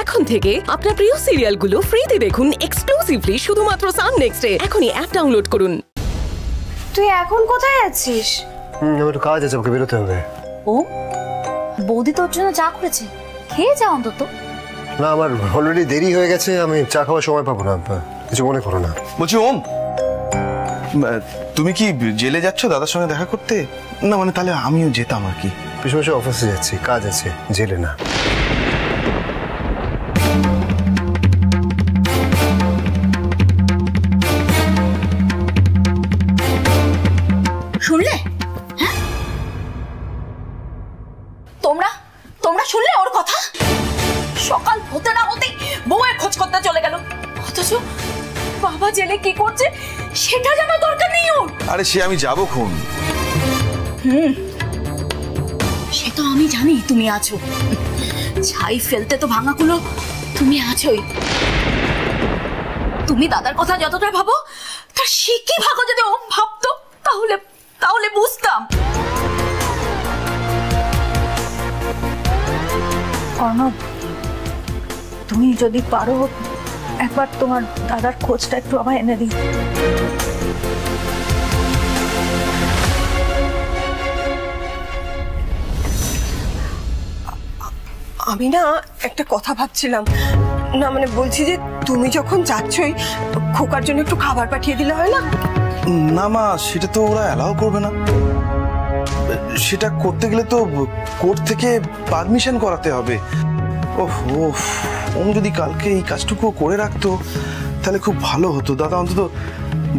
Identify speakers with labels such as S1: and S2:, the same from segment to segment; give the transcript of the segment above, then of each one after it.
S1: এখন থেকে আপনার প্রিয় সিরিয়ালগুলো ফ্রিতে দেখুন এক্সক্লুসিভলি শুধুমাত্র সান নেক্সটে। এখনই অ্যাপ ডাউনলোড করুন।
S2: তুই এখন কোথায় আছিস?
S3: আমার একটু কাজ আছে, ওকে বেরোতে হবে।
S2: ও বৌদি তোর জন্য চা করেছে, খেয়ে যা অন্তত।
S3: না, আমার অলরেডি দেরি হয়ে গেছে, আমি চা খাওয়ার সময় পাবো না, কিছু মনে করো না।
S4: বলছি ওম, তুমি কি জেলে যাচ্ছ দাদার সঙ্গে দেখা করতে? না মানে তাহলে আমিও যেতাম আর কি।
S3: পিছনে অফিসে যাচ্ছি, কাজ আছে, জেলে না।
S2: শুনলে? হ্যাঁ, তোমরা শুনলে ওর কথা? সকাল হতে না হতেই বউয়ের খোঁজ করতে চলে গেল, অথচ বাবা জেলে কি করছে সেটা জানা দরকার নেই ওর।
S4: আরে সে আমি যাবো খুন।
S2: সে তো আমি জানি তুমি আছো, ছাই ফেলতে তো ভাঙাগুলো তুমি আছোই। তুমি দাদার কথা যতটা ভাবো তার শিখি ভাগো যদি ওম ভাবতো তাহলে বুঝতাম।
S5: অর্ণব, তুমি যদি পারো একবার তোমার দাদার খোঁজটা একটু আমায় এনে দিই।
S6: আমি না একটা কথা ভাবছিলাম, না মানে বলছি যে তুমি যখন যাচ্ছই খোকার জন্য একটু খাবার পাঠিয়ে দিলে হয় না?
S4: না মা, সেটা তো ওরা অ্যালাউ করবে না। সেটা করতে গেলে তো কোর্ট থেকে পারমিশন করাতে হবে। ওম যদি কালকে এই কাজটুকু করে রাখতো তাহলে খুব ভালো হতো। দাদা অন্তত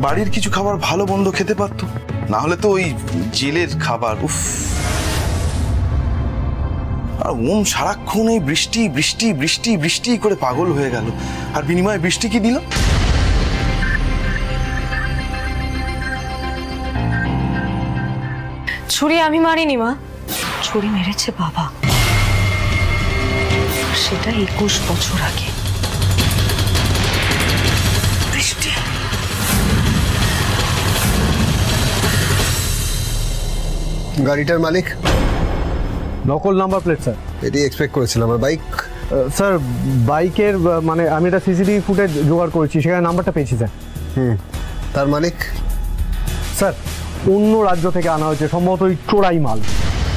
S4: বাড়ির কিছু খাবার ভালো মন্দ খেতে পারতো, না হলে তো ওই জেলের খাবার। আর ওম সারাক্ষণ এই বৃষ্টি বৃষ্টি বৃষ্টি বৃষ্টি করে পাগল হয়ে গেল। আর বিনিময়ে বৃষ্টি কি দিল?
S5: ছুরি আমি মারিনি মা, ছুরি মেরেছে বাবা, সেটা 21 বছর আগে। বৃষ্টি,
S3: গাড়িটার মালিক?
S7: নকল নাম্বার প্লেট স্যার।
S3: এটি এক্সপেক্ট করেছিলাম। আর বাইক?
S7: স্যার বাইকের মানে আমি একটা সিসিটিভি ফুটেজ জোগাড় করেছি, সেখানে নাম্বারটা পেয়েছি স্যার।
S3: তার মালিক?
S7: স্যার অন্য রাজ্য থেকে আনা হয়েছে, সম্ভবত ওই চোরাই মাল।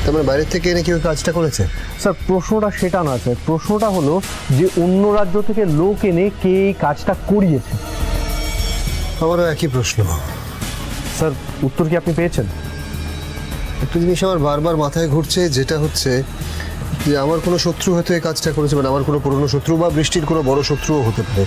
S3: তার মানে বাইরের থেকে এনে কেউ কাজটা করেছে?
S7: স্যার প্রশ্নটা সেটা না স্যার, প্রশ্নটা হলো যে অন্য রাজ্য থেকে লোক এনে কে এই কাজটা করিয়েছে।
S3: আমারও একই প্রশ্ন।
S7: স্যার উত্তর কি আপনি পেয়েছেন?
S3: একটা জিনিস আমার বারবার মাথায় ঘুরছে, যেটা হচ্ছে যে আমার কোনো শত্রু হয়তো এই কাজটা করেছে, মানে আমার কোনো পুরনো শত্রু বা বৃষ্টির কোনো বড় শত্রুও হতে পারে।